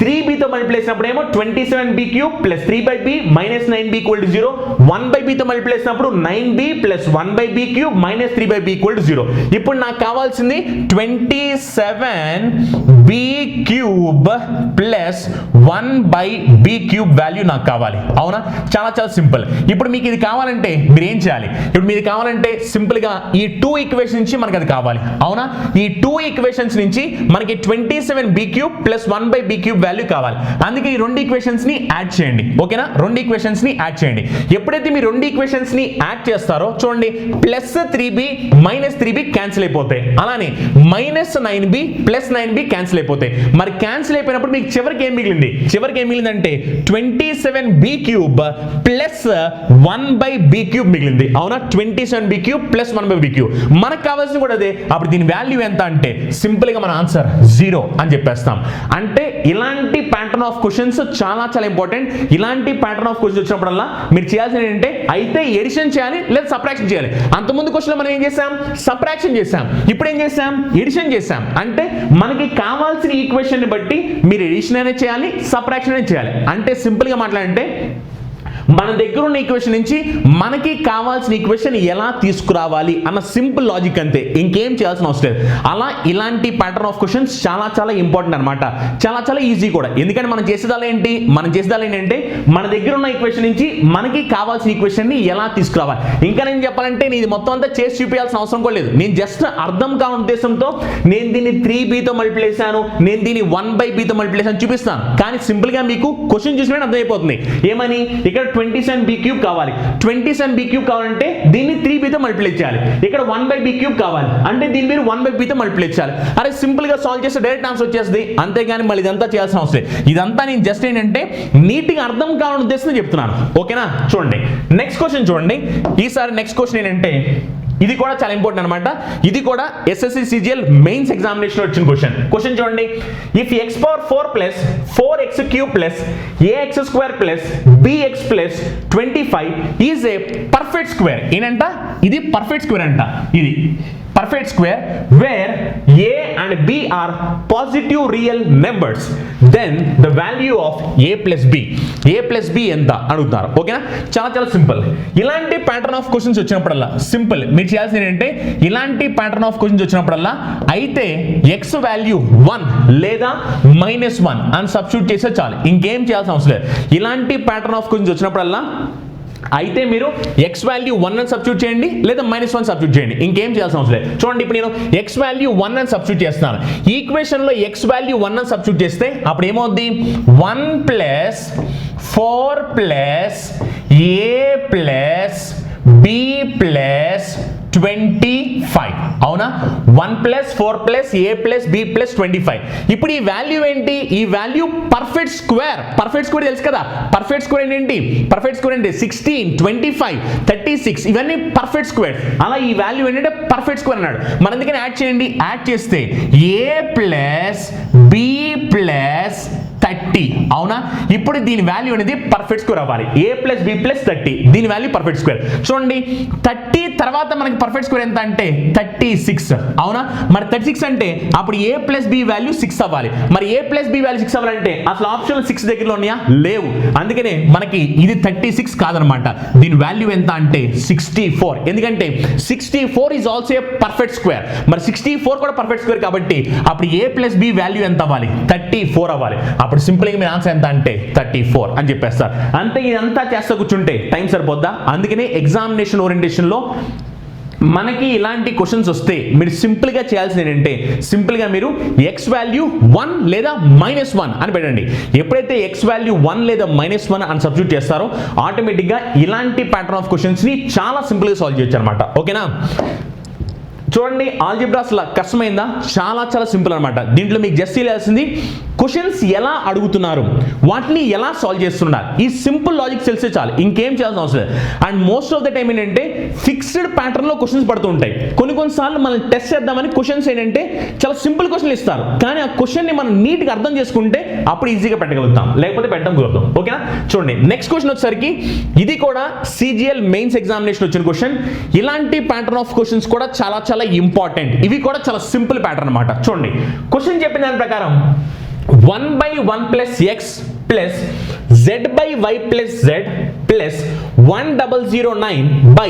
A: 3b తో మల్టిప్లై చేసినప్పుడు ఏమో 27b cube plus 3/b -9b equal to 0. 1/b తో మల్టిప్లై చేసినప్పుడు 9b plus 1/b cube -3/b equal to 0. ఇప్పుడు నాకు కావాల్సింది 27b cube plus 1/b cube value నాకు కావాలి. అవునా, చాలా చాలా సింపుల్. ఇప్పుడు మీకు ఇది కావాలంటే మీరు ఏం చేయాలి? ఇప్పుడు మీరు కావాలంటే సింపుల్ గా ఈ 2 ఈక్వేషన్స్ నుంచి మనకి అది కావాలి. అవునా, ఈ 2 ఈక్వేషన్స్ నుంచి మనకి 27b cube plus 1/b cube value కావాలి. అందుకే ఈ 2 ఈక్వేషన్స్ ని యాడ్ చేయండి. ఓకేనా, 2 ఈక్వేషన్స్ ని యాడ్ చేయండి. ఎప్పుడైతే మీరు 2 ఈక్వేషన్స్ ని యాడ్ చేస్తారో చూడండి, +3b -3b క్యాన్సిల్ అయిపోతాయి, అలానే -9b +9b క్యాన్సిల్ అయిపోతాయి. మరి క్యాన్సిల్ అయిపోయినప్పుడు మీకు చివరికి ఏం మిగిలింది? చివరికి ఏం మిగిలిందంటే 27b cube plus 1/b cube మిగిలింది. అవునా, 27b cube plus 1/b cube మనకు కావాల్సింది కూడా అదే. అప్పుడు దీని వాల్యూ ఎంత అంటే సింపుల్ గా మన ఆన్సర్ 0 అని చెప్పేస్తాం. అంటే ఇలాంటి ప్యాటర్న్ ఆఫ్ క్వశ్చన్స్ చాలా చాలా ఇంపార్టెంట్. ఇలాంటి ప్యాటర్న్ ఆఫ్ క్వశ్చన్స్ వచ్చినప్పుడల్లా మీరు చేయాల్సింది ఏంటంటే అయితే ఎడిషన్ చేయాలి లేదా సబ్ట్రాక్షన్ చేయాలి. అంతకుముందు క్వశ్చన్ మనం ఏం చేసాం? సబ్ట్రాక్షన్ చేసాం. ఇప్పుడు ఏం చేసాం? ఎడిషన్ చేసాం. అంటే మనకి కావాల్సిన ఈక్వేషన్ ని బట్టి మీరు ఎడిషన్ అనేది చేయాలి, సబ్ట్రాక్షన్ అనేది చేయాలి. అంటే సింపుల్ గా మాట్లాడంటే మన దగ్గర ఉన్న ఈక్వేషన్ నుంచి మనకి కావాల్సిన ఈక్వేషన్ ఎలా తీసుకురావాలి అన్న సింపుల్ లాజిక్ అంతే, ఇంకేం చేయాల్సిన అవసరం లేదు. అలా ఇలాంటి ప్యాటర్న్ ఆఫ్ క్వశ్చన్స్ చాలా చాలా ఇంపార్టెంట్ అనమాట, చాలా చాలా ఈజీ కూడా. ఎందుకంటే మనం చేసేదాలు ఏంటంటే మన దగ్గర ఉన్న ఈక్వేషన్ నుంచి మనకి కావాల్సిన ఈక్వేషన్ ని ఎలా తీసుకురావాలి. ఇంకా నేను చెప్పాలంటే నేను ఇది మొత్తం అంతా చేసి చూపించాల్సిన అవసరం కూడా లేదు. నేను జస్ట్ అర్థం కాని ఉద్దేశంతో నేను దీన్ని 3b తో మల్టిప్లై చేశాను, నేను దీన్ని 1/b తో మల్టిప్లై చేశాను చూపిస్తాను. కానీ సింపుల్ గా మీకు క్వశ్చన్ చూసినట్టు అర్థమైపోతుంది. ఏమని? ఇక్కడ 27b క్యూబ్ కావాలి. 27b క్యూబ్ కావాలంటే దీన్ని 3b తో మల్టిప్లై చేయాలి. ఇక్కడ 1/b క్యూబ్ కావాలి అంటే దీన్ని మీరు 1/b తో మల్టిప్లై చేయాలి. అరే సింపుల్ గా సాల్వ్ చేస్తే డైరెక్ట్ ఆన్సర్ వచ్చేస్తుంది. అంతేగాని మళ్ళీ ఇదంతా చేయాల్సిన అవసరం లేదు. ఇదంతా నేను జస్ట్ ఏంటంటే నీట్ గా అర్థం కావాలని ఉద్దేశంతో చెప్తున్నాను. ఓకేనా, చూడండి నెక్స్ట్ క్వశ్చన్ చూడండి. ఈసారి నెక్స్ట్ క్వశ్చన్ ఏంటంటే ఇది కూడా చాలా ఇంపార్టెంట్ అనమాట. ఇది కూడా SSC CGL మెయిన్స్ ఎగ్జామినేషన్ వచ్చిన క్వశ్చన్ చూడండి. If x⁴ plus 4x³ plus ax² plus bx plus 25 is a perfect square. ఏంటంట? ఇది పర్ఫెక్ట్ స్క్వేర్ అంట. ఇది perfect square where a and b are positive real numbers, then the value of a plus b ఎంత అడుగుతారు. ఓకేనా, చాలా చాలా simple. ఇలాంటి ప్యాటర్న్ ఆఫ్ క్వశ్చన్స్ వచ్చినప్పుడల్లా సింపుల్ మీరు చేయాల్సింది ఏంటంటే ఇలాంటి ప్యాటర్న్ ఆఫ్ క్వశ్చన్స్ వచ్చినప్పుడల్లా అయితే x వాల్యూ 1 లేదా -1 అని సబ్స్టిట్యూట్ చేస్తే చాలు, ఇంకేం చేయాల్సిన అవసరం లేదు. ఇలాంటి ప్యాటర్న్ ఆఫ్ క్వశ్చన్స్ వచ్చినప్పుడల్లా అయితే మీరు x వాల్యూ 1 అని సబ్స్టిట్యూట్ చేయండి లేదా -1 సబ్స్టిట్యూట్ చేయండి, ఇంకేం చేయాల్సిన అవసరం లేదు. చూడండి ఇప్పుడు నేను x వాల్యూ 1 అని సబ్స్టిట్యూట్ చేస్తున్నాను. ఈక్వేషన్ లో x వాల్యూ 1 అని సబ్స్టిట్యూట్ చేస్తే అప్పుడు ఏమవుద్ది? 1 + 4 + a + b ప్లస్ 25 అవునా 1 plus 4 plus a plus b plus 25 ఇప్పుడు ఈ వాల్యూ ఏంటి ఈ వాల్యూ పర్ఫెక్ట్ స్క్వేర్ తెలుసు కదా పర్ఫెక్ట్ స్క్వేర్ ఏంటి పర్ఫెక్ట్ స్క్వేర్ అంటే 16 25 36 ఇవన్నీ పర్ఫెక్ట్ స్క్వేర్ అలా ఈ వాల్యూ ఏంటంటే పర్ఫెక్ట్ స్క్వేర్ అన్నాడు మనం అందుకని యాడ్ చేయండి యాడ్ చేస్తే a ప్లస్ b ప్లస్ 30 అవునా ఇప్పుడు దీని వాల్యూ అనేది పర్ఫెక్ట్ స్క్వేర్ అవ్వాలి a ప్లస్ b ప్లస్ 30 దీని వాల్యూ పర్ఫెక్ట్ స్క్వేర్ చూడండి 30 తర్వాత మనకి పర్ఫెక్ట్ స్క్వేర్ ఎంత అంటే 36 అవునా మరి 36 అంటే అప్పుడు a ప్లస్ b వాల్యూ 6 అవ్వాలి మరి a ప్లస్ b వాల్యూ 6 అవ్వాలంటే అసలు ఆప్షన్ 6 దగ్గరలో ఉన్నాయా లేవు అందుకనే మనకి ఇది 36 కాదనమాట దీని వాల్యూ ఎంత అంటే 64 ఎందుకంటే 64 is also a perfect square మరి 64 కూడా పర్ఫెక్ట్ స్క్వేర్ కాబట్టి అప్పుడు a ప్లస్ b వాల్యూ ఎంత అవ్వాలి 34 అవ్వాలి అప్పుడు సింపుల్గా మీ ఆన్సర్ ఎంత అంటే 34 అని చెప్పేస్తారు అంతే ఇదంతా చేస్తా కూర్చుంటే టైం సరిపోద్దా అందుకనే ఎగ్జామినేషన్ ఓరియంటేషన్లో మనకి ఇలాంటి క్వశ్చన్స్ వస్తే మీరు సింపుల్గా చేయాల్సింది ఏంటంటే సింపుల్గా మీరు ఎక్స్ వాల్యూ 1 లేదా -1 అని పెట్టండి ఎప్పుడైతే ఎక్స్ వాల్యూ 1 లేదా -1 అని సబ్స్టిట్యూట్ చేస్తారో ఆటోమేటిక్గా ఇలాంటి ప్యాటర్న్ ఆఫ్ క్వశ్చన్స్ని చాలా సింపుల్గా సాల్వ్ చేయొచ్చు అనమాట ఓకేనా చూడండి ఆల్జీబ్రా అసలు కష్టమైందా చాలా సింపుల్ అనమాట దీంట్లో మీకు జస్ట్ తెలియాల్సింది క్వశ్చన్స్ ఎలా అడుగుతున్నారు వాటిని ఎలా సాల్వ్ చేస్తున్నారు ఈ సింపుల్ లాజిక్ తెలిసే చాలు ఇంకేం చేయాల్సిన అవసరం లేదు and most of the time ఏంటంటే ఫిక్స్డ్ ప్యాటర్న్లో క్వశ్చన్స్ పడుతూ ఉంటాయి కొన్నిసార్లు మనం టెస్ట్ చేద్దామని క్వశ్చన్స్ ఏంటంటే చాలా సింపుల్ క్వశ్చన్లు ఇస్తారు కానీ ఆ క్వశ్చన్ని మనం నీట్గా అర్థం చేసుకుంటే అప్పుడు ఈజీగా పెట్టగలుగుతాం లేకపోతే పెట్టడం కుదరదు ఓకేనా చూడండి నెక్స్ట్ క్వశ్చన్ వచ్చేసరికి ఇది కూడా సిజిఎల్ మెయిన్స్ ఎగ్జామినేషన్ వచ్చిన క్వశ్చన్ ఇలాంటి ప్యాటర్న్ ఆఫ్ క్వశ్చన్స్ కూడా చాలా ఇంపార్టెంట్ ఇవి కూడా చాలా సింపుల్ ప్యాటర్న్ అన్నమాట చూడండి క్వశ్చన్ చెప్పిన దాని ప్రకారం 1/1 plus x plus z by y plus z plus 1009 by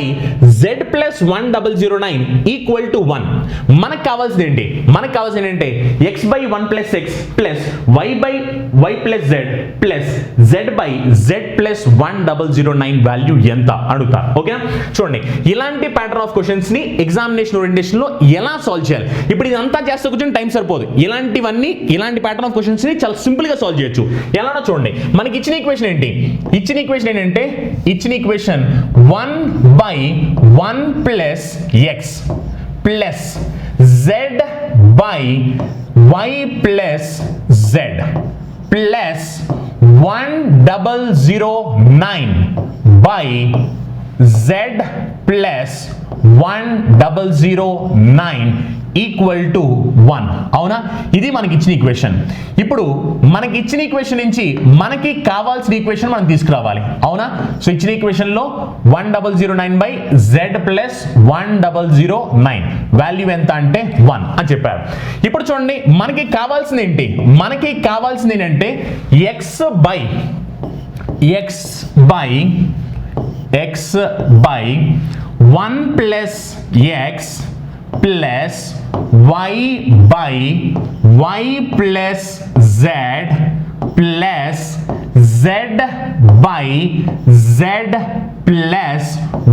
A: z plus 1009 equal to 1 మనకు కావాల్సింది ఏంటి x by 1 plus x plus y by y plus z plus z by z plus 1009 value ఎంత అడుగుతా okay చూడండి ఇలాంటి pattern of questions ని examination orientation లో ఎలా సాల్వ్ చేయాలి ఇప్పుడు ఇదంతా చేస్తే కొంచెం టైం సరిపోదు ఇలాంటి ప్యాటర్న్ ఆఫ్ క్వశ్చన్స్ ని చాలా సింపుల్ గా సాల్వ్ చేయొచ్చు ఎలానో చూడండి మనకి ఇచ్చిన ఈక్వేషన్ ఏంటంటే ఇచ్చిన equation 1/1 plus x plus z by y plus z plus 1009 by z plus 1009 equal to 1 అవునా ఇది మనకి ఇచ్చిన ఈక్వేషన్ ఇప్పుడు మనకి ఇచ్చిన ఈక్వేషన్ నుంచి మనకి కావాల్సిన ఈక్వేషన్ మనం తీసుకురావాలి అవునా సో ఇచ్చిన ఈక్వేషన్ లో 1009 బై z ప్లస్ 1009 వాల్యూ ఎంత అంటే 1 అని చెప్పారు ఇప్పుడు చూడండి మనకి కావాల్సింది ఏంటంటే x by 1 plus x plus y by y plus z plus z by z plus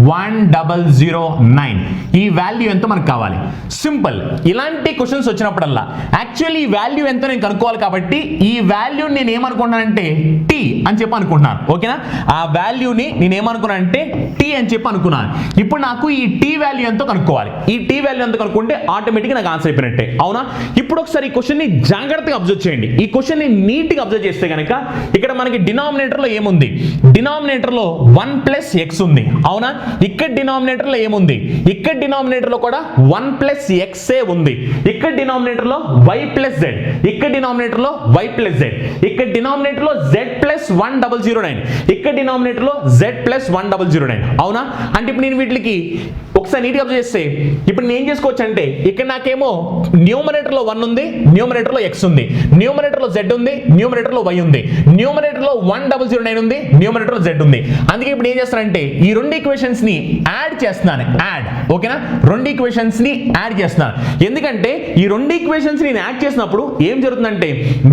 A: 1009 ఈ వాల్యూ ఎంతో మనకు కావాలి సింపుల్ ఇలాంటి క్వశ్చన్స్ వచ్చినప్పుడల్లా యాక్చువల్లీ ఈ వాల్యూ ఎంతో నేను కనుక్కోవాలి కాబట్టి ఈ వాల్యూని నేను ఏమనుకుంటున్నానంటే t అని చెప్పి అనుకుంటున్నాను ఓకేనా ఆ వాల్యూని నేను ఏమనుకున్నానంటే t అని చెప్పి అనుకున్నాను ఇప్పుడు నాకు ఈ t వాల్యూ ఎంతో కనుక్కోవాలి ఈ t వాల్యూ ఎంతో కనుక్కుంటే ఆటోమేటిక్గా నాకు ఆన్సర్ అయిపోయినట్టే అవునా ఇప్పుడు ఒకసారి ఈ క్వశ్చన్ ని జాగ్రత్తగా అబ్జర్వ్ చేయండి ఈ క్వశ్చన్ ని నీట్గా అబ్జర్వ్ చేస్తే కనుక ఇక్కడ మనకి డినామినేటర్ లో ఏముంది డినామినేటర్ లో 1 ప్లస్ x ఉంది అవునా ఇక్కడ డినామినేటర్ లో ఏముంది ఇక్కడ డినామినేటర్ లో కూడా 1 ప్లస్ x ఏ ఉంది ఇక్కడ డినామినేటర్ లో y ప్లస్ z ఇక్కడ డినామినేటర్ లో y ప్లస్ z ఇక్కడ డినామినేటర్ లో z ప్లస్ 1009 ఇక్కడ డినామినేటర్ లో z ప్లస్ 1009 అవునా అంటే ఇప్పుడు నేను వీటికి ఒకసారి నీట్గా అబ్జర్వ్ చేస్తే ఇప్పుడు నేను ఏం చేసుకోవచ్చు అంటే ఇక్కడ నాకేమో న్యూమరేటర్ లో 1 ఉంది న్యూమరేటర్ లో x ఉంది న్యూమరేటర్ లో z ఉంది న్యూమరేటర్ లో y ఉంది న్యూమరేటర్ లో 1009 ఉంది న్యూమరేటర్ లో z ఉంది అందుకే ఇప్పుడు ఏం చేస్తానంటే ఈ రెండు ఈక్వేషన్స్ ని యాడ్ చేస్తున్నాను ఓకేనా రెండు ఈక్వేషన్స్ ని యాడ్ చేస్తున్నాను ఎందుకంటే ఈ రెండు ఈక్వేషన్స్ ని యాడ్ చేసినప్పుడు ఏం జరుగుతుందంటే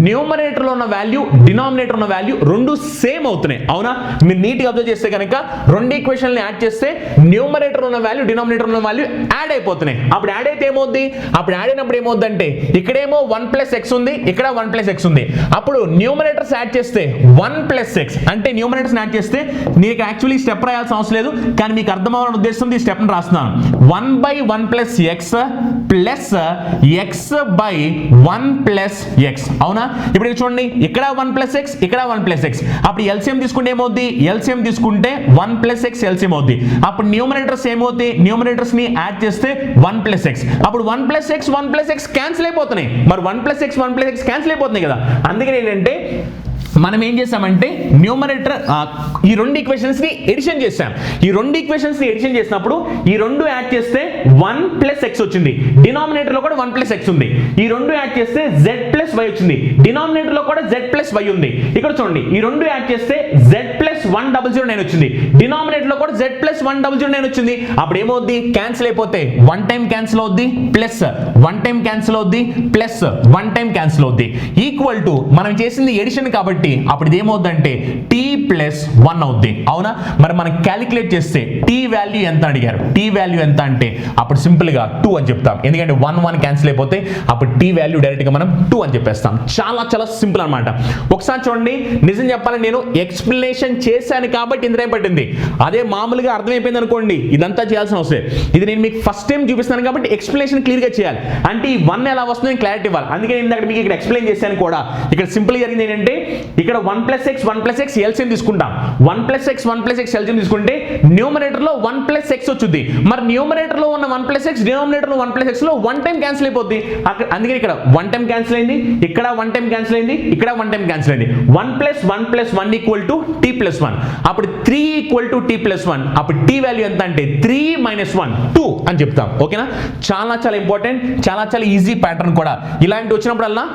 A: న్యూమరేటర్ లో ఉన్న వాల్యూ డినామినేటర్ ఉన్న వాల్యూ రెండు సేమ్ అవుతున్నాయి అవునా మీరు నీట్గా అబ్జర్వ్ చేస్తే కనుక రెండు ఈక్వేషన్లు యాడ్ చేస్తే న్యూమరేటర్ ఉన్న వాల్యూ డినామినేటర్ ఉన్న వాల్యూ యాడ్ అయిపోతున్నాయి అప్పుడు యాడ్ అయితే ఏమవుద్ది అప్పుడు యాడ్ అయినప్పుడు ఏమవుద్దంటే ఇక్కడేమో 1 ప్లస్ x ఉంది ఇక్కడ 1 ప్లస్ x ఉంది అప్పుడు న్యూమరేటర్స్ యాడ్ చేస్తే 1 ప్లస్ x అంటే న్యూమరేటర్స్ యాడ్ చేస్తే నీకు యాక్చువల్లీ స్టెప్ స్టెప్ రాయాల్సిన అవసరం లేదు, కానీ మీకు అర్థం అవ్వాలని ఉద్దేశంతో ఈ స్టెప్ని రాస్తున్నాను. 1/1 plus X plus X by 1 plus X. అవునా? ఇప్పుడు చూడండి, ఇక్కడ 1 ప్లస్ ఎక్స్, ఇక్కడ 1 ప్లస్ ఎక్స్. అప్పుడు ఎల్సిఎం తీసుకుంటే ఏమవుద్ది? ఎల్సిఎం తీసుకుంటే 1 ప్లస్ ఎక్స్ ఎల్సిఎం అవుద్ది. అప్పుడు న్యూమరేటర్స్ ఏమవుతాయి? న్యూమరేటర్స్ ని యాడ్ చేస్తే 1 ప్లస్ ఎక్స్. అప్పుడు 1 plus X 1 plus X cancel అయిపోతున్నాయి. మరి 1 plus X 1 plus X cancel అయిపోతున్నాయి కదా. అందుకని ఏంటంటే మనం ఏం చేసామంటే న్యూమరేటర్ ఈ రెండు ఈక్వేషన్స్ ని ఎడిషన్ చేసాం. ఈ రెండు ఈక్వేషన్స్ ని ఎడిషన్ చేసినప్పుడు ఈ రెండు యాడ్ చేస్తే 1 ప్లస్ ఎక్స్ వచ్చింది. డినామినేటర్ లో కూడా 1 ప్లస్ ఎక్స్ ఉంది. ఈ రెండు యాడ్ చేస్తే z ప్లస్ y వచ్చింది. డినామినేటర్ లో కూడా z ప్లస్ y ఉంది. ఇక్కడ చూడండి, ఈ రెండు యాడ్ చేస్తే z ప్లస్ 1,009 వచ్చింది. డినామినేటర్ లో కూడా z ప్లస్ 1,009 వచ్చింది. అప్పుడు ఏమవుద్ది? క్యాన్సిల్ అయిపోతే 1 టైం క్యాన్సిల్ అవుద్ది, ప్లస్ 1 టైం క్యాన్సిల్ అవుద్ది, ప్లస్ 1 టైం క్యాన్సిల్ అవుద్ది. ఈక్వల్ టు మనం చేసింది ఎడిషన్ కాబట్టి అప్పుడు ఇది ఏమవుద్దంటే t ప్లస్ 1 అవుద్ది. అవునా? మరి మనం క్యాలిక్యులేట్ చేస్తే t వాల్యూ ఎంత అడిగారు. t వాల్యూ ఎంత అంటే అప్పుడు సింపుల్ గా 2 అని చెప్తాం. ఎందుకంటే 1 క్యాన్సిల్ అయిపోతే అప్పుడు t వాల్యూ డైరెక్ట్ గా మనం 2 అని చెప్పేస్తాం. చాలా చాలా సింపుల్ అన్నమాట. ఒకసారి చూడండి, నిజం చెప్పాలి, నేను ఎక్స్ప్లెనేషన్ చేశాను కాబట్టి ఇంత టైం పట్టింది. అదే మామూలుగా అర్థమైపోయింది అనుకోండి, ఇదంతా చేయాల్సిన అవసరం. ఇది నేను మీకు ఫస్ట్ టైం చూపిస్తాను కాబట్టి ఎక్స్ప్లెనేషన్ క్లియర్ గా చేయాలి. అంటే ఈ 1 ఎలా వస్తుందో క్లారిటీ ఇవ్వాలి. అందుకే నేను మీకు ఇక్కడ ఎక్స్ప్లెయిన్ చేశాను కూడా. ఇక్కడ సింపుల్ జరిగింది ఏంటంటే, ఇక్కడ 1 ప్లస్ ఎక్స్ ఎల్సిఎం తీసుకుంటాం. 1 ప్లస్ ఎక్స్ ఎల్సిఎం తీసుకుంటే న్యూమరేటర్ లో 1 ప్లస్ ఎక్స్ వచ్చింది. మరి న్యూమరేటర్ లో ఉన్న 1 ప్లస్ ఎక్స్ డినామినేటర్ లో 1 ప్లస్ ఎక్స్ లో 1 టైం క్యాన్సిల్ అయిపోద్ది. అందుకే ఇక్కడ 1 టైం క్యాన్సిల్ అయింది, ఇక్కడ 1 టైం క్యాన్సిల్ అయింది, ఇక్కడ 1 టైం క్యాన్సిల్ అయింది. 1 plus 1 equal to t plus 1. అప్పుడు 3 ఈక్వల్ టు t ప్లస్ 1. అప్పుడు t వాల్యూ ఎంత అంటే 3 మైనస్ 1 2 అని చెప్తాం. ఓకేనా? చాలా చాలా ఇంపార్టెంట్, చాలా చాలా ఈజీ ప్యాటర్న్ కూడా. ఇలాంటి వచ్చినప్పుడల్లా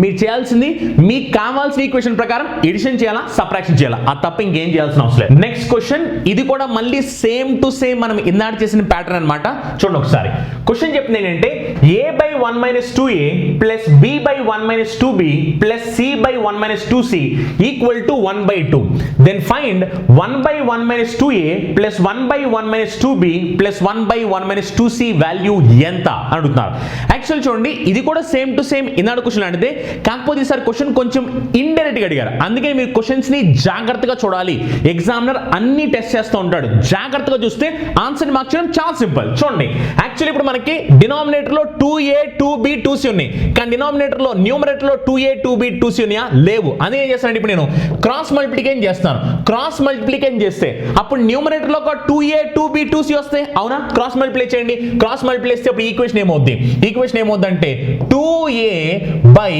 A: మీరు చేయాల్సింది మీకు కావాల్సిన ఈక్వేషన్ ప్రకారం ఎడిషన్ చేయాలా, సబ్ట్రాక్షన్ చేయాలా, ఆ తప్ప ఇంకేం చేయాల్సిన అవసరం లేదు. నెక్స్ట్ క్వశ్చన్, ఇది కూడా మళ్ళీ సేమ్ టు సేమ్ మనం ఇందాక చేసిన ప్యాటర్న్ అన్నమాట. చూడండి ఒకసారి, క్వశ్చన్ చెప్తుంది ఏంటంటే a/1 - 2a plus b/1 - 2b plus c/1 - 2c equal to 1/2. Then find 1/1 - 2a plus 1/1 - 2b plus 1/1 - 2c value ఎంత అడుగుతున్నారు. యాక్చువల్ చూడండి, ఇది కూడా సేమ్ టు సేమ్ ఇందాక క్వశ్చన్ అంటే, కాకపోతే ఈసారి క్వశ్చన్ కొంచెం ఇండైరెక్ట్ గా అడిగారు. అందుకే మీరు క్వశ్చన్స్ ని జాగ్రత్తగా చూడాలి. ఎగ్జామినర్ అన్ని టెస్ట్ చేస్తూ ఉంటాడు. జాగ్రత్తగా చూస్తే ఆన్సర్ మార్క్ చేయడం చాలా సింపుల్. చూడండి, యాక్చువల్లీ ఇప్పుడు మనకి డినామినేటర్ లో 2a 2b 2c ఉన్నాయి, కానీ డినామినేటర్ లో న్యూమరేటర్ లో 2a 2b 2c ఉన్నాయా? లేవు. అదే ఏం చేస్తానంటే ఇప్పుడు నేను క్రాస్ మల్టిప్లికేషన్ చేస్తాను. క్రాస్ మల్టిప్లికేషన్ చేస్తే అప్పుడు న్యూమరేటర్ లో ఒక 2a 2b 2c వస్తాయి. అవునా? క్రాస్ మల్టిప్లై చేయండి. క్రాస్ మల్టిప్లై చేస్తే అప్పుడు ఈక్వేషన్ ఏమవుద్ది? ఈక్వేషన్ ఏమవుద్ది అంటే 2a బై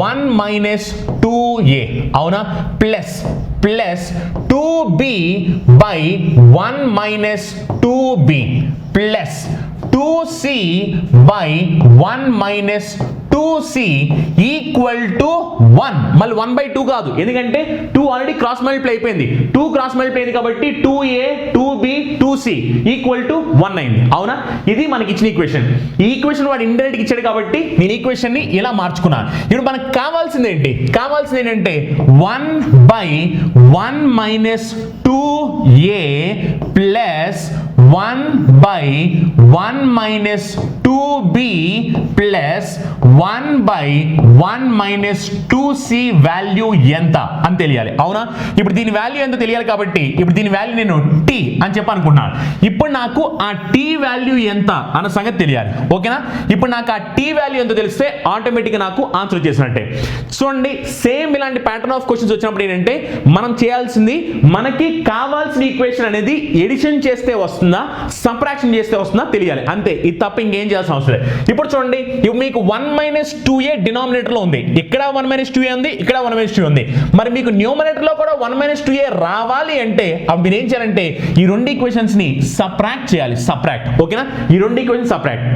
A: 1 మైనస్ 2a. అవునా? Plus 2b by 1 minus 2b plus 2c by 1 minus 2c equal to 1. మళ్ళీ 1/2 కాదు, ఎందుకంటే 2 ఆల్రెడీ క్రాస్ మల్టిప్లై అయిపోయింది. 2 క్రాస్ మల్టిప్లై అయింది కాబట్టి 2a 2b 2c equal to 1 అయింది. అవునా? ఇది మనకి ఇచ్చిన ఈక్వేషన్. ఈ ఈక్వేషన్ వాడు ఇండైరెక్ట్ ఇచ్చాడు కాబట్టి నేను ఈక్వేషన్ ని ఇలా మార్చుకున్నాను. ఇప్పుడు మనకు కావాల్సింది ఏంటి? కావాల్సింది ఏంటంటే 1/1 minus 2a plus 1/1 minus 2b plus 1/1 minus 2c value ఎంత అని తెలియాలి. అవునా? ఇప్పుడు దీని వాల్యూ ఎంత తెలియాలి కాబట్టి ఇప్పుడు దీని వాల్యూ నేను t అని చెప్పనుకున్నాను. ఇప్పుడు నాకు ఆ t వాల్యూ ఎంత అన్న సంగతి తెలియాలి. ఓకేనా? ఇప్పుడు నాకు ఆ t వాల్యూ ఎంత తెలిస్తే ఆటోమేటిక్గా నాకు ఆన్సర్ చేసినట్టే. చూడండి, సేమ్ ఇలాంటి ప్యాటర్న్ ఆఫ్ క్వశ్చన్స్ వచ్చినప్పుడు ఏంటంటే మనం చేయాల్సింది, మనకి కావాల్సిన ఈక్వేషన్ అనేది ఎడిషన్ చేస్తే వస్తుందా, సబ్ట్రాక్షన్ చేస్తే వస్తుందా తెలియాలి. అంతే, ఇది తప్ప ఇంకేం చేయాల్సిన అవసరం లేదు. ఇప్పుడు చూడండి, ఇప్పుడు మీకు 1 మైనస్ 2a డినామినేటర్ లో ఉంది, ఇక్కడ 1 మైనస్ 2a ఉంది, ఇక్కడ 1 మైనస్ 2a ఉంది. మరి మీకు న్యూమరేటర్ లో కూడా 1 మైనస్ 2a రావాలి అంటే అప్పుడు మీరు ఏం చేయాలంటే ఈ రెండు ఈక్వేషన్స్ ని సబ్ట్రాక్ట్ చేయాలి. సబ్ట్రాక్ట్. ఓకేనా? ఈ రెండు ఈక్వేషన్ సబ్ట్రాక్ట్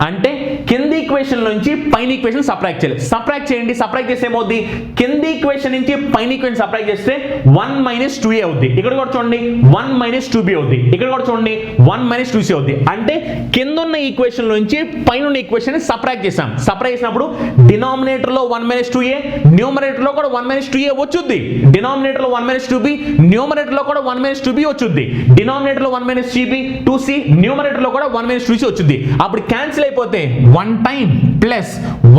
A: అంటే కింది ఈక్వేషన్ నుంచి పైన ఈక్వేషన్ సబ్ట్రాక్ట్ చేయాలి. సబ్ట్రాక్ట్ చేయండి. సబ్ట్రాక్ట్ చేస్తే ఏమవుద్ది? కింది ఈక్వేషన్ నుంచి పైన ఈక్వేషన్ సబ్ట్రాక్ట్ చేస్తే 1 మైనస్ 2a అవుద్ది. ఇక్కడ కూడా చూడండి 1 మైనస్ 2b అవుద్ది. ఇక్కడ కూడా చూడండి 1 మైనస్ 2c అవుద్ది. అంటే కింద ఉన్న ఈక్వేషన్ నుంచి పైన ఉన్న ఈక్వేషన్ సబ్ట్రాక్ట్ చేసాం. సబ్ట్రాక్ట్ చేసినప్పుడు డినామినేటర్ లో 1 మైనస్ 2a, న్యూమరేటర్ లో కూడా 1 మైనస్ 2a వచ్చుద్ది. డినామినేటర్ లో 1 మైనస్ 2b, న్యూమరేటర్ లో కూడా 1 మైనస్ 2b వచ్చుద్ది. డినామినేటర్ లో 1 మైనస్ 2c, న్యూమరేటర్ లో కూడా 1 మైనస్ 2c వచ్చుద్ది. అప్పుడు క్యాన్సిల్ అయిపోతే 1 time plus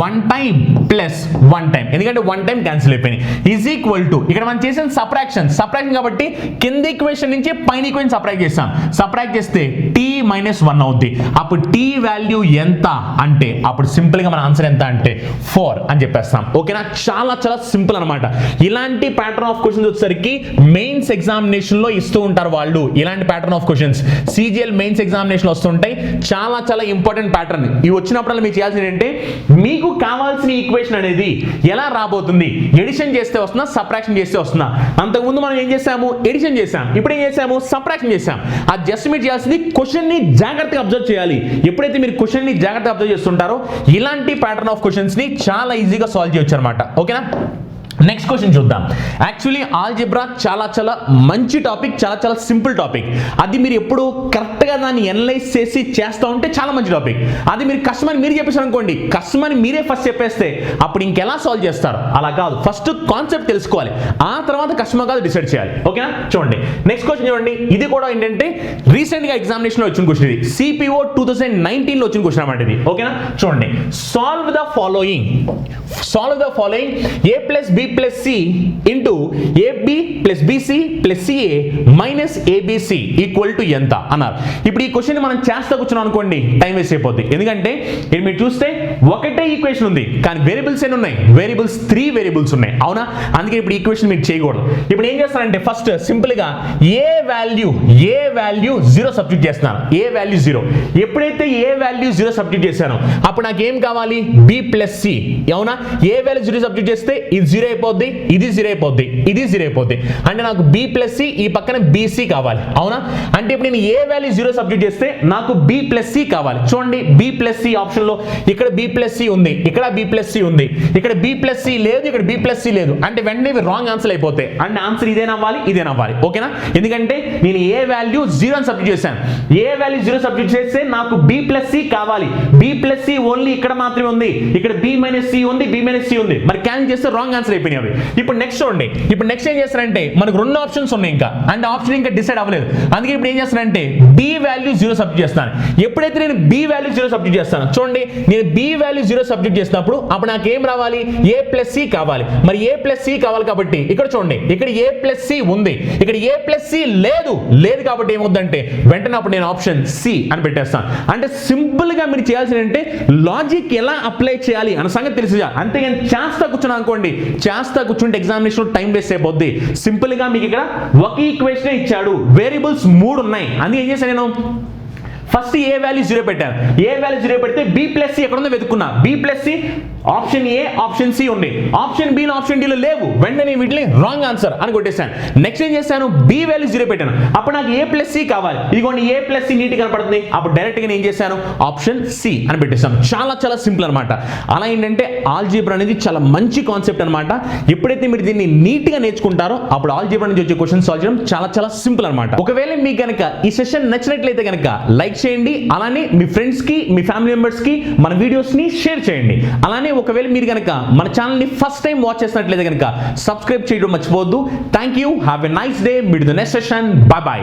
A: 1 time plus 1 time, ఎందుకంటే 1 టైం క్యాన్సిల్ అయిపోయింది, ఈజ్ ఈక్వల్ టు ఇక్కడ మనం చేసిన సబ్ట్రాక్షన్ కాబట్టి కింద ఈక్వేషన్ నుంచి పైన ఈక్వేషన్ సబ్ట్రాక్ట్ చేస్తాం. సబ్ట్రాక్ట్ చేస్తే t మైనస్ 1 అవుద్ది. అప్పుడు t వాల్యూ ఎంత అంటే అప్పుడు సింపుల్ గా మన ఆన్సర్ ఎంత అంటే 4 అని చెప్పేస్తాం. ఓకేనా, చాలా చాలా సింపుల్ అనమాట. ఇలాంటి ప్యాటర్న్ ఆఫ్ క్వశ్చన్స్ వచ్చేసరికి మెయిన్స్ ఎగ్జామినేషన్ లో ఇస్తూ ఉంటారు వాళ్ళు. ఇలాంటి pattern of questions CGL mains examination వస్తుంటాయి. చాలా చాలా ఇంపార్టెంట్ ప్యాటర్న్. ఇవి వచ్చినప్పుడు మీరు చేయాల్సింది ఏంటంటే మీకు కావాల్సిన ఈక్వేషన్ అనేది ఎలా రాబోతుంది, ఎడిషన్ చేస్తే వస్తుందా సబ్ట్రాక్షన్ చేస్తే వస్తుందా. అంతకుముందు మనం ఏం చేసాము, ఎడిషన్ చేసాం. ఇప్పుడు ఏం చేసాము, సబ్ట్రాక్షన్ చేసాం. అది జస్ట్ మీరు చేయాల్సింది క్వశ్చన్ ని జాగ్రత్తగా అబ్జర్వ్ చేయాలి. ఎప్పుడైతే మీరు క్వశ్చన్ ని జాగ్రత్తగా అబ్జర్వ్ చేస్తుంటారో ఇలాంటి ప్యాటర్న్ ఆఫ్ క్వశ్చన్స్ ని చాలా ఈజీగా సాల్వ్ చేయొచ్చు అనమాట. ఓకేనా, నెక్స్ట్ క్వశ్చన్ చూద్దాం. యాక్చువల్లీ ఆల్జిబ్రా చాలా చాలా మంచి టాపిక్, చాలా చాలా సింపుల్ టాపిక్. అది మీరు ఎప్పుడు కరెక్ట్గా దాన్ని అనలైజ్ చేసి చేస్తూ ఉంటే చాలా మంచి టాపిక్. అది మీరు కష్టమని మీరు చెప్పేసారు అనుకోండి, కష్టమని మీరే ఫస్ట్ చెప్పేస్తే అప్పుడు ఇంకెలా సాల్వ్ చేస్తారు. అలా కాదు, ఫస్ట్ కాన్సెప్ట్ తెలుసుకోవాలి, ఆ తర్వాత కష్టమా కాదు డిసైడ్ చేయాలి. ఓకేనా, చూడండి నెక్స్ట్ క్వశ్చన్ చూడండి. ఇది కూడా ఏంటంటే రీసెంట్గా ఎగ్జామినేషన్లో వచ్చిన క్వశ్చన్. ఇది CPO 2019లో వచ్చిన క్వశ్చన్ అన్నమాట ఇది. ఓకేనా, చూడండి. Solve the following a plus b plus c into AB plus BC plus CA minus ABC equal to ఎంత అన్నారు. ఇప్పుడు ఈ క్వశ్చన్ మనం చేస్తా కూర్చున్నాం అనుకోండి, టైం వేస్ట్ అయిపోద్ది. ఎందుకంటే ఇక్కడ మీరు చూస్తే ఒకటే ఈక్వేషన్ ఉంది, కానీ వేరియబుల్స్ ఎన్ని ఉన్నాయి, వేరియబుల్స్ 3 వేరియబుల్స్ ఉన్నాయి. అవునా, అందుకే ఇప్పుడు ఈక్వేషన్ మీరు చేయకూడదు. ఇప్పుడు ఏం చేస్తానంటే ఫస్ట్ సింపుల్ గా ఏ వాల్యూ 0 సబ్స్టిట్యూట్ చేస్తున్నాను. ఏ వాల్యూ 0. ఎప్పుడైతే ఏ వాల్యూ 0 సబ్స్టిట్యూట్ చేశానో అప్పుడు నాకు ఏం కావాలి, B ప్లస్ C. అవునా, ఏ వాల్యూ 0 సబ్స్టిట్యూట్ చేస్తే ఇది 0 అయిపోద్ది, ఇది 0 అయిపోద్ది, ఇది 0 అయిపోద్ది. అంటే నాకు B ప్లస్ C, ఈ పక్కన BC కావాలి. అవునా, అంటే ఇప్పుడు నేను ఏ వాల్యూ 0 సబ్స్టిట్యూట్ చేస్తే నాకు B ప్లస్ C కావాలి. చూడండి, B ప్లస్ C ఆప్షన్ లో ఇక్కడ B ప్లస్ C ఉంది, ఇక్కడ B ప్లస్ C ఉంది, ఇక్కడ B ప్లస్ C లేదు, ఇక్కడ B ప్లస్ C లేదు. అంటే వెంటనే ఇవి రాంగ్ ఆన్సర్ అయిపోతాయి. అంటే ఆన్సర్ ఇదేనవ్వాలి, ఇదేనవ్వాలి. ఓకేనా, ఎందుకంటే నేను ఏ వాల్యూ 0 అని సబ్స్టిట్యూట్ చేశాను. ఏ వాల్యూ 0 సబ్స్టిట్యూట్ చేస్తే నాకు B ప్లస్ C కావాలి. B ప్లస్ C ఓన్లీ ఇక్కడ మాత్రమే ఉంది, ఇక్కడ B మైనస్ C ఉంది, B మైనస్ C ఉంది. మరి క్యాన్సిల్ చేస్తే రాంగ్ ఆన్సర్ అయిపోయినాయి అవి. ఇప్పుడు నెక్స్ట్ చూడండి, ఇప్పుడు నెక్స్ట్ ఏం చేస్తారంటే మనకు 2 ఆప్షన్స్ ఉన్నాయి ఇంకా, అంటే ఆప్షన్ ఇంకా డిసైడ్ అవ్వలేదు. అందుకే ఇప్పుడు ఏం చేస్తానంటే B వాల్యూ 0 సబ్స్టిట్యూట్ చేస్తాను. ఎప్పుడైతే నేను B వాల్యూ 0 సబ్స్టిట్యూట్ చేస్తాను, చూడండి నేను B వాల్యూ 0 సబ్స్టిట్యూట్ చేసినప్పుడు అప్పుడు నాకు ఏం రావాలి, A ప్లస్ C కావాలి. మరి A ప్లస్ C కావాలి కాబట్టి ఇక్కడ చూడండి, ఇక్కడ A ప్లస్ C ఉంది, ఇక్కడ A ప్లస్ C లేదు కాబట్టి ఏమవుతుందంటే వెంటనే అప్పుడు నేను ఆప్షన్ C అని పెట్టేస్తాను. అంటే సింపుల్ గా మీరు చేయాల్సింది అంటే లాజిక్ ఎలా అప్లై చేయాలి అన్న సంగతి తెలుసు. అంతేగాని చేస్తా కూర్చున్నా అనుకోండి, చేస్తా కూర్చుంటే ఎగ్జామినేషన్ టైం వేస్ట్ అయిపోద్ది. సింపుల్ గా మీకు ఇక్కడ ఒక ఈక్వేషన్ ఇచ్చాడు, వేరియబుల్స్ 3 ఉన్నాయి. అందుకే ఏం చేశాను నేను ఫస్ట్ ఏ వాల్యూ 0 పెట్టాను. ఏ వాల్యూ 0 పెడితే B ప్లస్ C ఎక్కడ ఉందో వెతుక్కున్నా. B plus C option A option C ఉంది, ఆప్షన్ B ఆప్షన్ D లో లేవు. వెంటనే వీటిని రాంగ్ ఆన్సర్ అని కొట్టేశాను. నెక్స్ట్ ఏం చేశాను, B వాల్యూ 0 పెట్టాను. అప్పుడు నాకు A ప్లస్ C కావాలి. ఇదిగోండి A ప్లస్ C నీట్ కనపడుతుంది. అప్పుడు డైరెక్ట్ గా నేను ఏం చేశాను, ఆప్షన్ C అని పెట్టేశాను. చాలా చాలా సింపుల్ అనమాట. అలా ఏంటంటే ఆల్జీబ్రా అనేది చాలా మంచి కాన్సెప్ట్ అనమాట. ఎప్పుడైతే మీరు దీన్ని నీట్ గా నేర్చుకుంటారో అప్పుడు ఆల్జీబ్రా నుంచి వచ్చే క్వశ్చన్ సాల్వ్ చేయడం చాలా చాలా సింపుల్ అనమాట. ఒకవేళ మీకు కనుక ఈ సెషన్ నచ్చినట్లయితే కనుక లైక్ చేయండి, అలానే మీ ఫ్రెండ్స్ కి మీ ఫ్యామిలీ మెంబర్స్ కి మన వీడియోస్ ని షేర్ చేయండి. అలానే ఒకవేళ మీరు కనుక మన ఛానల్ ని ఫస్ట్ టైం వాచ్ చేసినట్లయితే కనుక సబ్స్క్రైబ్ చేయడం మర్చిపోవద్దు. Thank you, have a nice day, meet the next session, by by.